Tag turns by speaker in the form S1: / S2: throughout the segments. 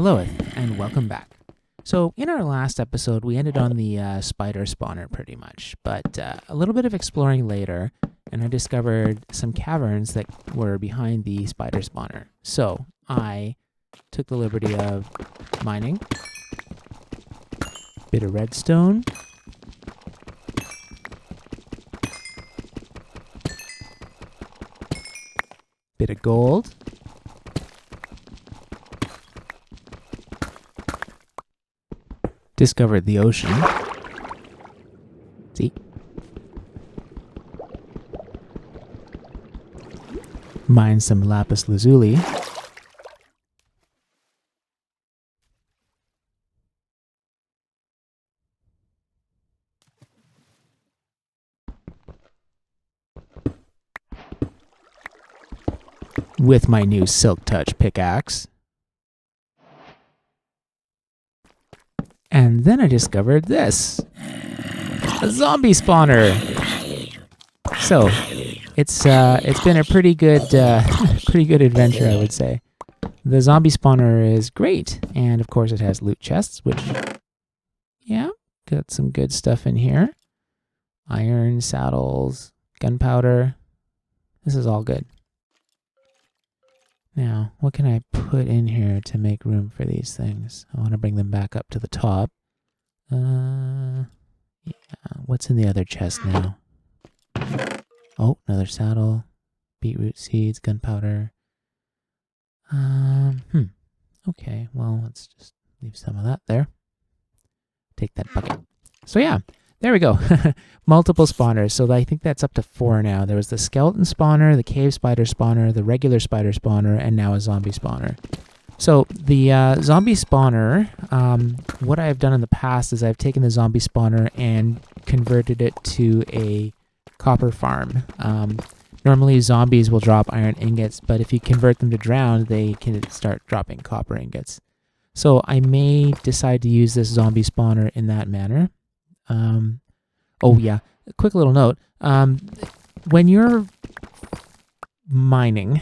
S1: Hello and welcome back. So in our last episode, we ended on the spider spawner pretty much, but a little bit of exploring later, and I discovered some caverns that were behind the spider spawner. So I took the liberty of mining, bit of redstone, bit of gold, discovered the ocean. See? Mined some lapis lazuli. With my new Silk Touch pickaxe. And then I discovered this. A zombie spawner. So, it's been a pretty good adventure, I would say. The zombie spawner is great, and of course it has loot chests, which, yeah, got some good stuff in here. Iron, saddles, gunpowder. This is all good. Now, what can I put in here to make room for these things? I want to bring them back up to the top. Yeah, what's in the other chest now? Oh, another saddle, beetroot seeds, gunpowder. Okay, well, let's just leave some of that there. Take that bucket. So yeah, there we go. Multiple spawners. So I think that's up to 4 now. There was the skeleton spawner, the cave spider spawner, the regular spider spawner, and now a zombie spawner. So the zombie spawner, what I've done in the past is I've taken the zombie spawner and converted it to a copper farm. Normally zombies will drop iron ingots, but if you convert them to drown, they can start dropping copper ingots. So I may decide to use this zombie spawner in that manner. Oh yeah, a quick little note. When you're mining,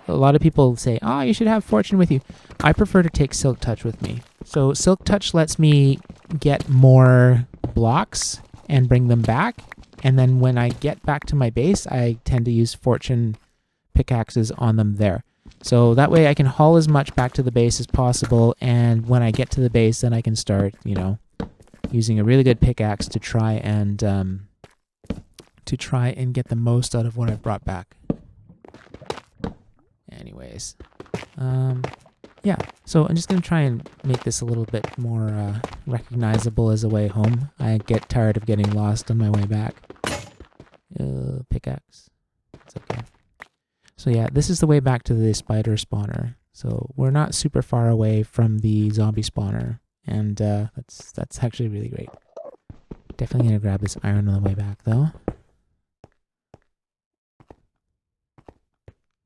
S1: a lot of people say, oh, you should have fortune with you. I prefer to take Silk Touch with me. So Silk Touch lets me get more blocks and bring them back. And then when I get back to my base, I tend to use fortune pickaxes on them there. So that way I can haul as much back to the base as possible. And when I get to the base, then I can start, using a really good pickaxe to try and get the most out of what I've brought back. Anyways, yeah. So I'm just gonna try and make this a little bit more recognizable as a way home. I get tired of getting lost on my way back. Pickaxe. It's okay. So yeah, this is the way back to the spider spawner. So we're not super far away from the zombie spawner. And that's actually really great. Definitely gonna grab this iron on the way back though.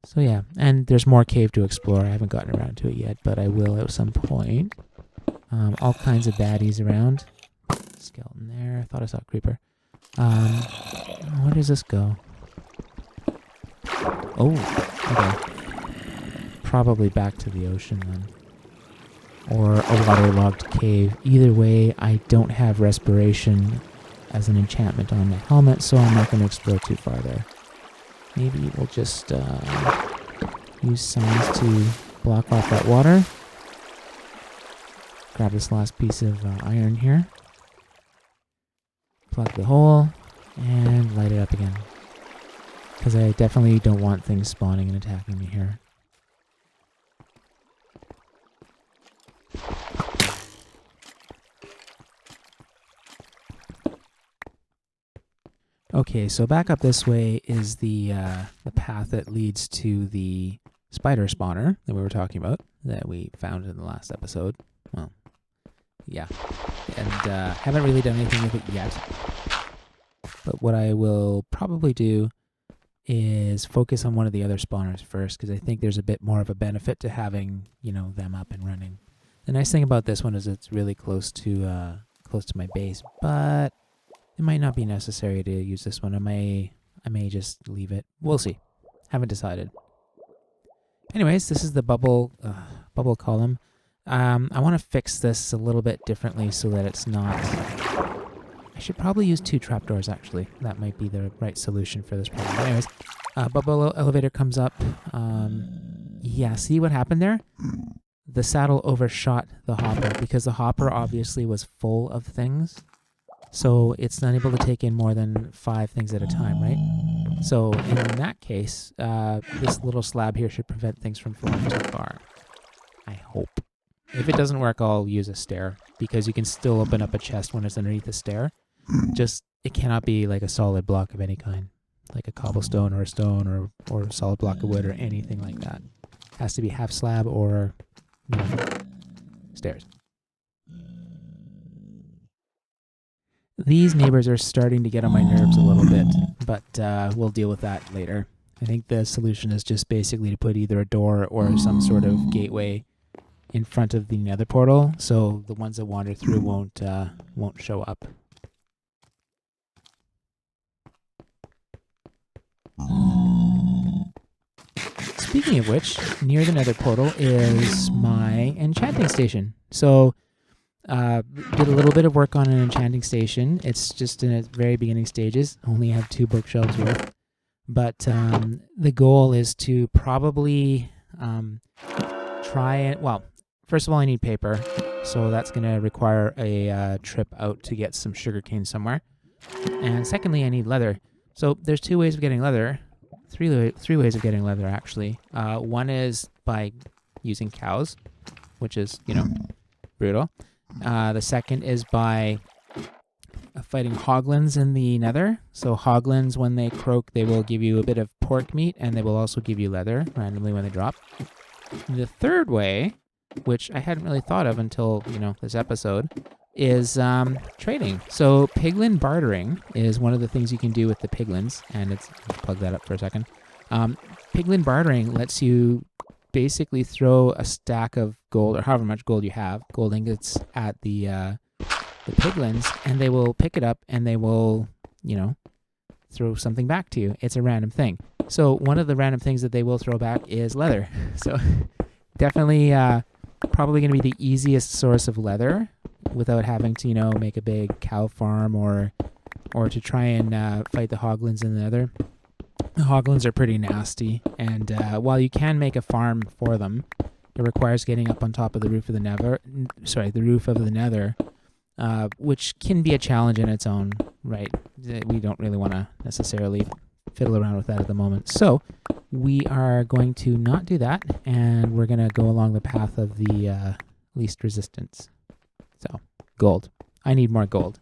S1: So yeah, and there's more cave to explore. I haven't gotten around to it yet, but I will at some point. All kinds of baddies around. Skeleton there. I thought I saw a creeper. Where does this go? Oh, okay. Probably back to the ocean then. Or a waterlogged cave. Either way, I don't have respiration as an enchantment on my helmet, so I'm not going to explore too far there. Maybe we'll just use signs to block off that water. Grab this last piece of iron here. Plug the hole and light it up again. Because I definitely don't want things spawning and attacking me here. Okay, so back up this way is the path that leads to the spider spawner that we were talking about, that we found in the last episode. Well, yeah. And haven't really done anything with it yet. But what I will probably do is focus on one of the other spawners first, because I think there's a bit more of a benefit to having, them up and running. The nice thing about this one is it's really close to my base, but it might not be necessary to use this one. I may just leave it. We'll see. Haven't decided. Anyways, this is the bubble column. I want to fix this a little bit differently so that it's not... I should probably use 2 trapdoors, actually. That might be the right solution for this problem. But anyways, bubble elevator comes up. Yeah, see what happened there? The saddle overshot the hopper because the hopper obviously was full of things. So it's not able to take in more than 5 things at a time, right? So in that case, this little slab here should prevent things from falling too far. I hope. If it doesn't work, I'll use a stair because you can still open up a chest when it's underneath a stair. Just, it cannot be like a solid block of any kind, like a cobblestone or a stone or a solid block of wood or anything like that. It has to be half slab or, you know, stairs. These neighbors are starting to get on my nerves a little bit, but we'll deal with that later. I think the solution is just basically to put either a door or some sort of gateway in front of the nether portal, so the ones that wander through won't show up. Speaking of which, near the nether portal is my enchanting station. So, did a little bit of work on an enchanting station. It's just in its very beginning stages. Only have 2 bookshelves worth. But the goal is to probably try it. Well, first of all, I need paper. So that's going to require a trip out to get some sugarcane somewhere. And secondly, I need leather. So there's 2 ways of getting leather. Three ways of getting leather, actually. One is by using cows, which is, you know, brutal. The second is by fighting hoglins in the nether. So hoglins, when they croak, they will give you a bit of pork meat, and they will also give you leather randomly when they drop. The third way, which I hadn't really thought of until, you know, this episode, is trading. So Piglet Bartering is one of the things you can do with the piglins, and it's, plug that up for a second. Piglet Bartering lets you basically throw a stack of gold, or however much gold you have, gold ingots at the piglins, and they will pick it up and they will, you know, throw something back to you. It's a random thing. So one of the random things that they will throw back is leather. So definitely probably going to be the easiest source of leather without having to, you know, make a big cow farm or to try and fight the hoglins in the nether. The hoglins are pretty nasty, and while you can make a farm for them, it requires getting up on top of the roof of the nether. The roof of the nether, which can be a challenge in its own right. We don't really want to necessarily fiddle around with that at the moment. So we are going to not do that, and we're going to go along the path of the least resistance. So, gold. I need more gold.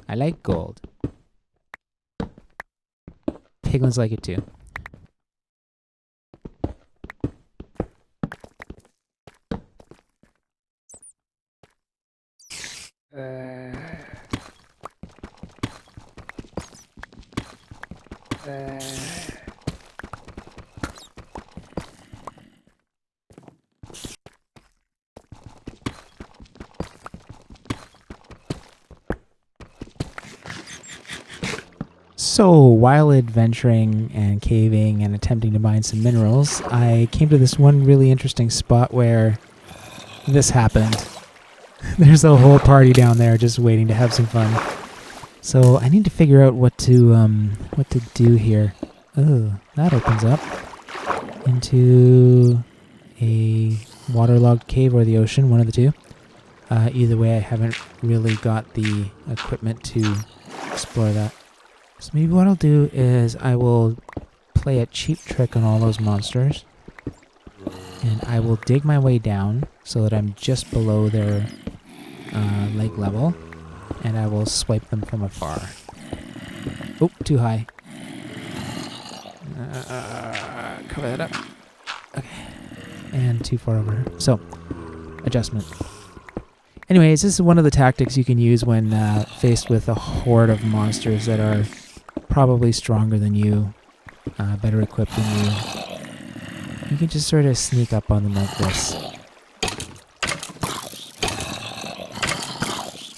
S1: I like gold. Piglins like it too. So, while adventuring and caving and attempting to mine some minerals, I came to this one really interesting spot where this happened. There's a whole party down there just waiting to have some fun. So I need to figure out what to do here. Oh, that opens up into a waterlogged cave or the ocean, one of the two. Either way, I haven't really got the equipment to explore that. So maybe what I'll do is I will play a cheap trick on all those monsters, and I will dig my way down so that I'm just below their leg level, and I will swipe them from afar. Oh, too high. Cover that up. Okay. And too far over. So, adjustment. Anyways, this is one of the tactics you can use when faced with a horde of monsters that are probably stronger than you, better equipped than you. You can just sort of sneak up on them like this.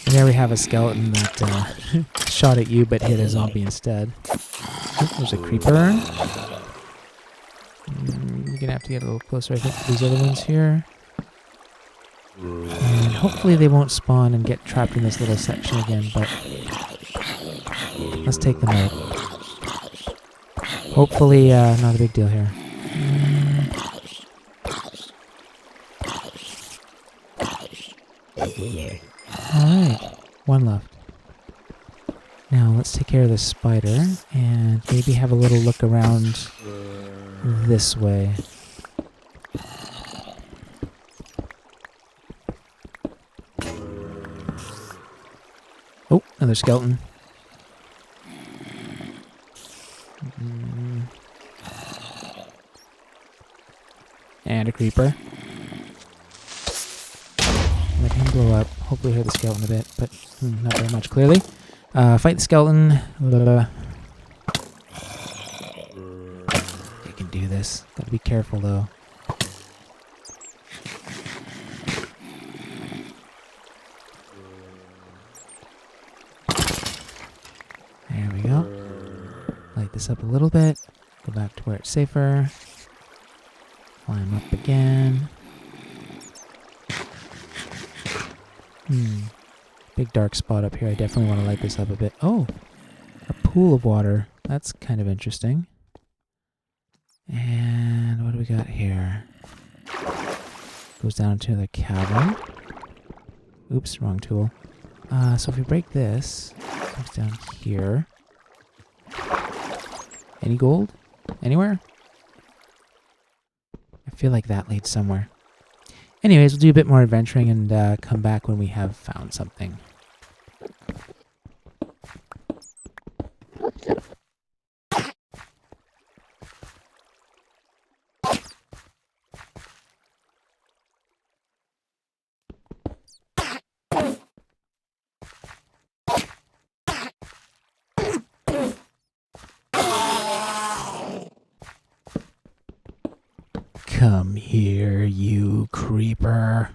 S1: And there we have a skeleton that shot at you but hit a zombie instead. Oh, there's a creeper. You're going to have to get a little closer, I think, to these other ones here. And hopefully they won't spawn and get trapped in this little section again, but let's take them out. Hopefully not a big deal here. Alright, one left. Now let's take care of this spider and maybe have a little look around this way. Oh, another skeleton. And a creeper. Let him blow up. Hopefully hurt the skeleton a bit, but not very much, clearly. Fight the skeleton. You can do this. Gotta be careful, though. There we go. Light this up a little bit. Go back to where it's safer. Climb up again. Big dark spot up here. I definitely want to light this up a bit. Oh, a pool of water. That's kind of interesting. And what do we got here? Goes down into the cavern. Oops, wrong tool. So if we break this, it comes down here. Any gold? Anywhere? I feel like that leads somewhere. Anyways, we'll do a bit more adventuring and come back when we have found something. Come here, you creeper.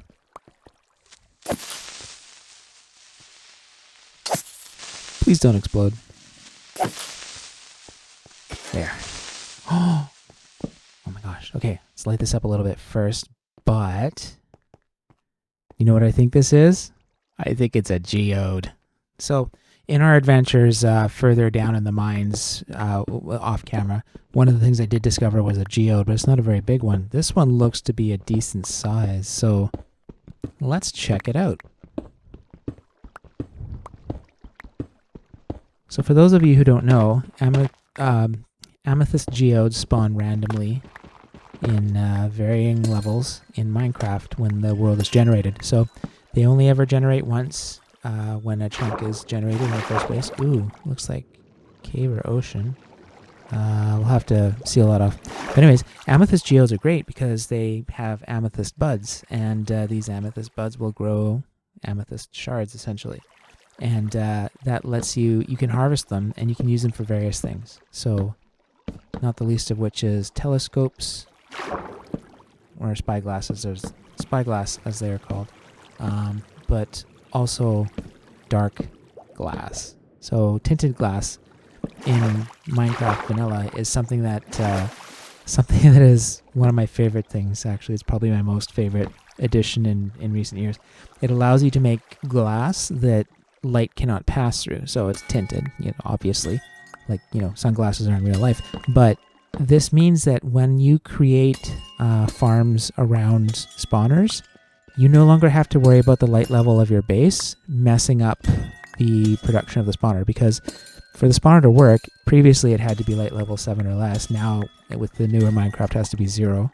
S1: Please don't explode. There. Oh my gosh. Okay, let's light this up a little bit first. But you know what I think this is? I think it's a geode. So in our adventures further down in the mines off camera, one of the things I did discover was a geode, but it's not a very big one. This one looks to be a decent size, so let's check it out. So for those of you who don't know, amethyst geodes spawn randomly in varying levels in Minecraft when the world is generated. So they only ever generate once when a chunk is generated in the first place. Ooh, looks like cave or ocean. We'll have to seal that off. But anyways, amethyst geodes are great because they have amethyst buds, and these amethyst buds will grow amethyst shards, essentially. And that lets you can harvest them, and you can use them for various things. So, not the least of which is telescopes, or spyglasses. There's spyglass, as they are called. But also dark glass. So tinted glass in Minecraft vanilla is something that is one of my favorite things. Actually, it's probably my most favorite addition in recent years. It allows you to make glass that light cannot pass through. So it's tinted, obviously, like sunglasses are in real life. But this means that when you create farms around spawners, you no longer have to worry about the light level of your base messing up the production of the spawner, because for the spawner to work, previously it had to be light level 7 or less. Now, with the newer Minecraft, it has to be 0.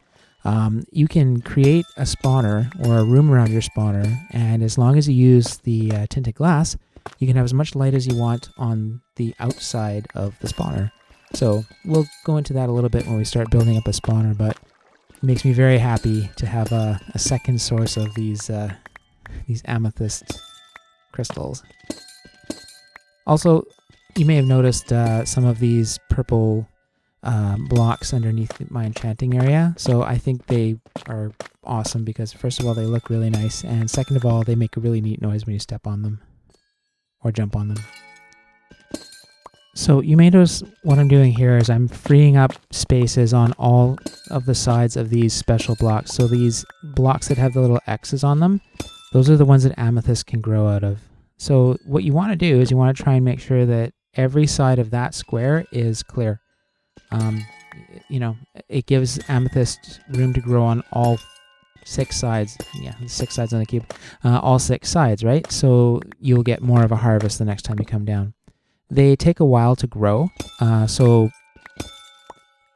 S1: You can create a spawner or a room around your spawner, and as long as you use the tinted glass, you can have as much light as you want on the outside of the spawner. So we'll go into that a little bit when we start building up a spawner, but it makes me very happy to have a second source of these amethyst crystals. Also, you may have noticed some of these purple blocks underneath my enchanting area. So I think they are awesome because, first of all, they look really nice, and second of all, they make a really neat noise when you step on them or jump on them. So you may notice what I'm doing here is I'm freeing up spaces on all of the sides of these special blocks. So these blocks that have the little X's on them, those are the ones that amethyst can grow out of. So what you want to do is you want to try and make sure that every side of that square is clear. You know, it gives amethyst room to grow on all 6 sides. Yeah, 6 sides on the cube. All 6 sides, right? So you'll get more of a harvest the next time you come down. They take a while to grow, so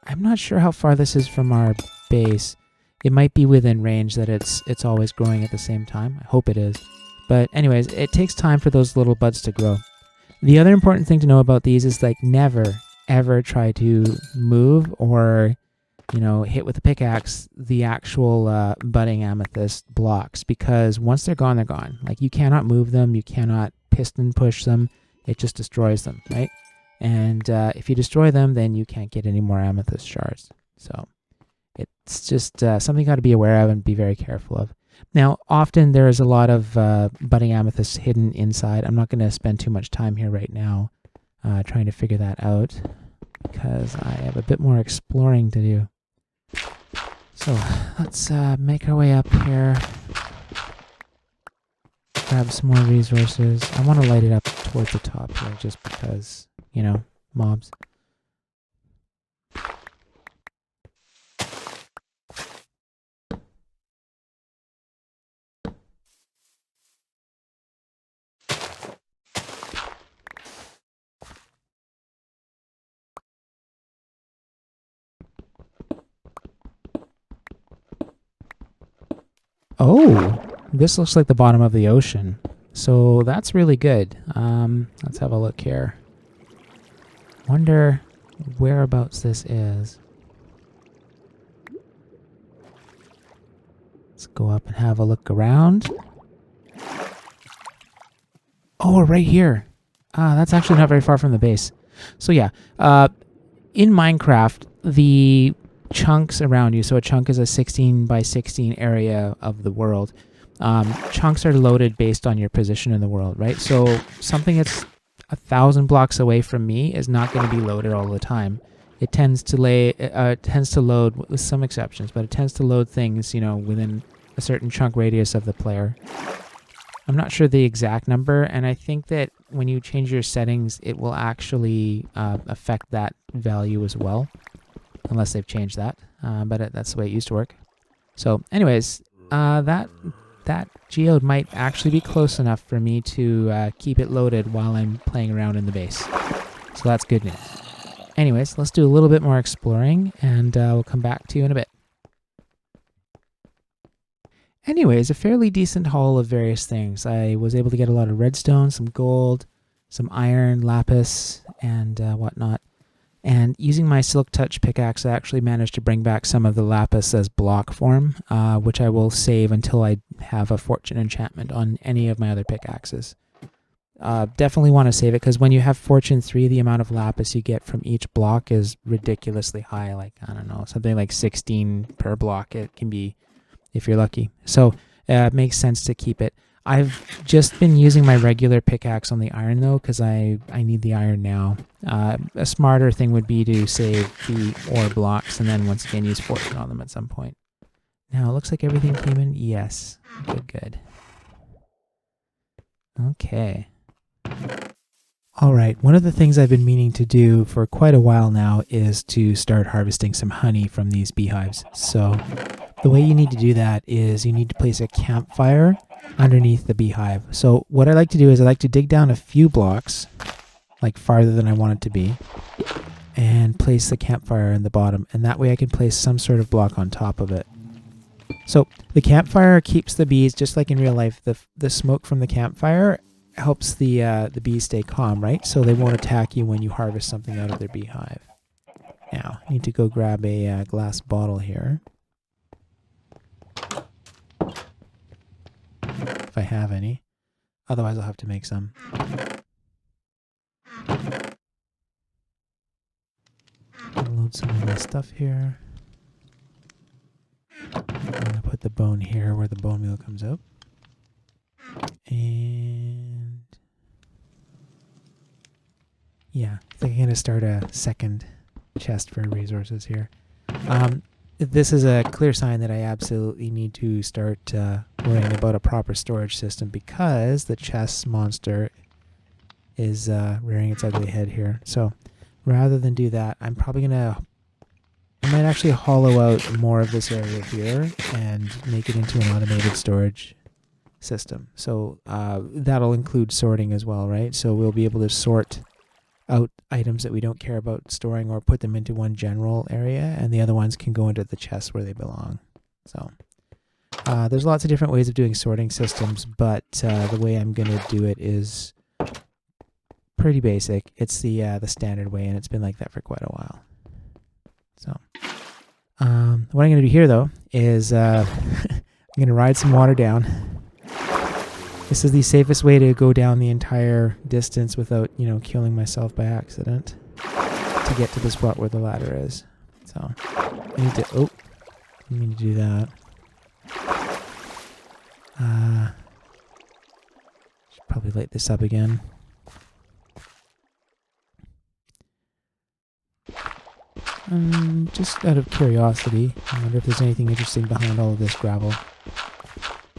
S1: I'm not sure how far this is from our base. It might be within range that it's always growing at the same time. I hope it is. But anyways, it takes time for those little buds to grow. The other important thing to know about these is like never, ever try to move or, you know, hit with a pickaxe the actual budding amethyst blocks, because once they're gone, they're gone. Like you cannot move them, you cannot piston push them. It just destroys them, right? And if you destroy them, then you can't get any more amethyst shards. So it's just something you got to be aware of and be very careful of. Now, often there is a lot of budding amethysts hidden inside. I'm not going to spend too much time here right now trying to figure that out, because I have a bit more exploring to do. So let's make our way up here. Grab some more resources. I want to light it up towards the top here just because, you know, mobs. Oh, this looks like the bottom of the ocean. So that's really good. Let's have a look here. Wonder whereabouts this is. Let's go up and have a look around. Oh, we're right here. That's actually not very far from the base. So yeah, in Minecraft, the chunks around you, so a chunk is a 16 by 16 area of the world. Chunks are loaded based on your position in the world, right? So something that's 1,000 blocks away from me is not going to be loaded all the time. It tends to load, with some exceptions, but it tends to load things, you know, within a certain chunk radius of the player. I'm not sure the exact number, and I think that when you change your settings, it will actually affect that value as well, unless they've changed that. But that's the way it used to work. So, anyways, that geode might actually be close enough for me to keep it loaded while I'm playing around in the base. So that's good news. Anyways, let's do a little bit more exploring, and we'll come back to you in a bit. Anyways, a fairly decent haul of various things. I was able to get a lot of redstone, some gold, some iron, lapis, and whatnot. And using my Silk Touch pickaxe, I actually managed to bring back some of the lapis as block form, which I will save until I have a fortune enchantment on any of my other pickaxes. Definitely want to save it, because when you have fortune 3, the amount of lapis you get from each block is ridiculously high. Like, I don't know, something like 16 per block it can be, if you're lucky. So it makes sense to keep it. I've just been using my regular pickaxe on the iron, though, because I need the iron now. A smarter thing would be to save the ore blocks and then once again use fortune on them at some point. Now, it looks like everything came in. Yes. Good. Okay. All right. One of the things I've been meaning to do for quite a while now is to start harvesting some honey from these beehives. So the way you need to do that is you need to place a campfire underneath the beehive. So what I like to do is I like to dig down a few blocks, like farther than I want it to be, and place the campfire in the bottom. And that way I can place some sort of block on top of it. So the campfire keeps the bees, just like in real life. The smoke from the campfire helps the bees stay calm, right? So they won't attack you when you harvest something out of their beehive. Now, I need to go grab a glass bottle here. If I have any. Otherwise, I'll have to make some. Load some of my stuff here. I'm going to put the bone here where the bone meal comes out. And yeah, I think I'm going to start a second chest for resources here. this is a clear sign that I absolutely need to start worrying about a proper storage system, because the chest monster is rearing its ugly head here. So rather than do that, I'm probably gonna, I might actually hollow out more of this area here and make it into an automated storage system. So that'll include sorting as well, right? So we'll be able to sort out items that we don't care about storing, or put them into one general area, and the other ones can go into the chest where they belong. So there's lots of different ways of doing sorting systems, but the way I'm going to do it is pretty basic. It's the standard way, and it's been like that for quite a while. So what I'm going to do here, though, is I'm going to ride some water down. This is the safest way to go down the entire distance without, you know, killing myself by accident, to get to the spot where the ladder is. So I need to, oh, I didn't mean to do that. Should probably light this up again. Just out of curiosity, I wonder if there's anything interesting behind all of this gravel.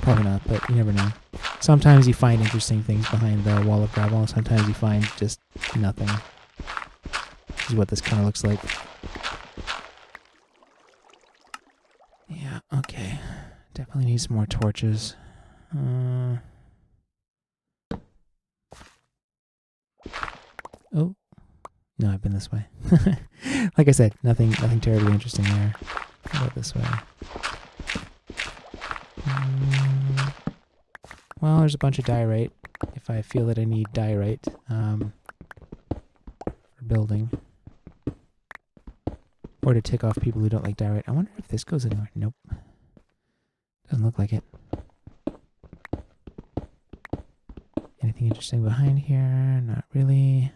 S1: Probably not, but you never know. Sometimes you find interesting things behind the wall of gravel, sometimes you find just nothing. This is what this kind of looks like. Yeah, okay. Definitely need some more torches. Oh. No, I've been this way. Like I said, nothing terribly interesting there. How about this way? Well, there's a bunch of diorite, if I feel that I need diorite for building. Or to tick off people who don't like diorite. I wonder if this goes anywhere. Nope. Doesn't look like it. Anything interesting behind here? Not really.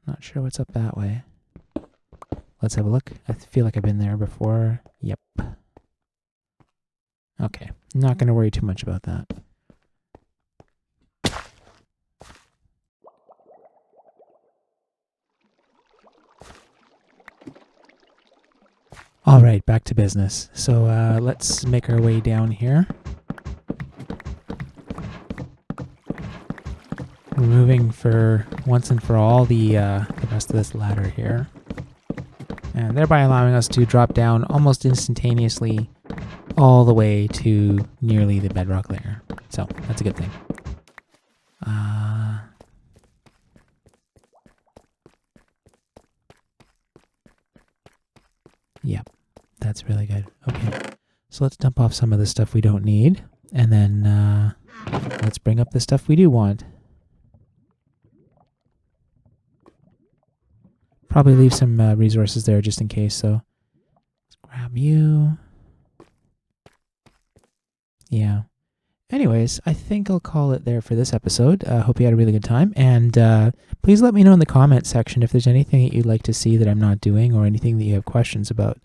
S1: Not sure what's up that way. Let's have a look. I feel like I've been there before. Yep. Okay. Not going to worry too much about that. All right, back to business. So let's make our way down here. Removing for once and for all the rest of this ladder here. And thereby allowing us to drop down almost instantaneously all the way to nearly the bedrock layer. So that's a good thing. Yep, that's really good. Okay, so let's dump off some of the stuff we don't need, and then let's bring up the stuff we do want. Probably leave some resources there just in case, so let's grab you. Yeah. Anyways, I think I'll call it there for this episode. Hope you had a really good time, and please let me know in the comments section if there's anything that you'd like to see that I'm not doing, or anything that you have questions about.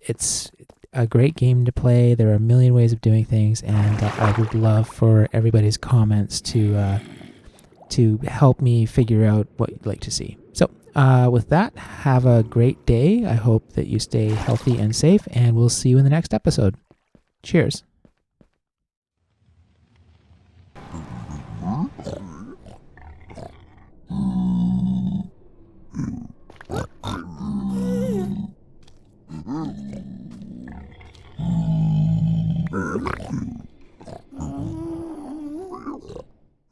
S1: It's a great game to play. There are a million ways of doing things, and I would love for everybody's comments to help me figure out what you'd like to see. So with that, have a great day. I hope that you stay healthy and safe, and we'll see you in the next episode. Cheers.